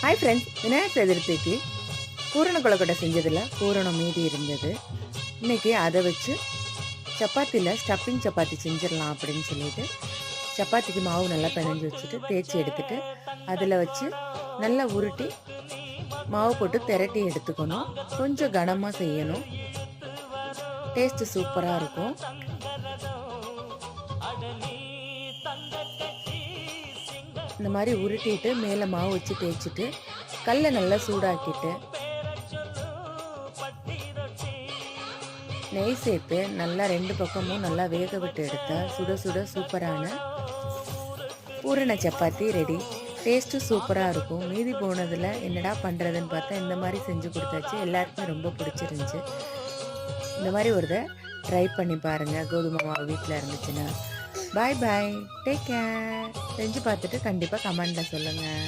Hi friends, Vinayagar சதுர்த்திக்கு பூரண கொழுக்கட்டை செஞ்சதில் பூரணம் மீதி இருந்தது. இன்றைக்கி அதை வச்சு சப்பாத்தியில் ஸ்டஃபிங் சப்பாத்தி செஞ்சிடலாம் அப்படின்னு சொல்லிட்டு சப்பாத்திக்கு மாவு நல்லா பிணைஞ்சு வச்சுட்டு தேய்ச்சி எடுத்துட்டு அதில் வச்சு நல்லா உருட்டி மாவு போட்டு திரட்டி எடுத்துக்கணும். கொஞ்சம் கனமாக செய்யணும். டேஸ்ட்டு சூப்பராக இருக்கும். இந்த மாதிரி உருட்டிட்டு மேலே மாவு வச்சு தேய்ச்சிட்டு கல்லை நல்லா சூடாக்கிட்டு நெய் சேர்த்து நல்லா 2 பக்கமும் நல்லா வேக விட்டு எடுத்தால் சுட சுட சூப்பரான பூரண சப்பாத்தி ரெடி. டேஸ்ட்டும் சூப்பராக இருக்கும். மீதி போனதில் என்னடா பண்ணுறதுன்னு பார்த்தா இந்த மாதிரி செஞ்சு கொடுத்தாச்சு. எல்லாருக்குமே ரொம்ப பிடிச்சிருந்துச்சு. இந்த மாதிரி ஒரு ட்ரை பண்ணி பாருங்கள். கோதுமை மாவு வீட்டில் இருந்துச்சுன்னா. பாய் பாய், டேக் கேர். செஞ்சு பார்த்துட்டு கண்டிப்பாக கமெண்டில் சொல்லுங்கள்.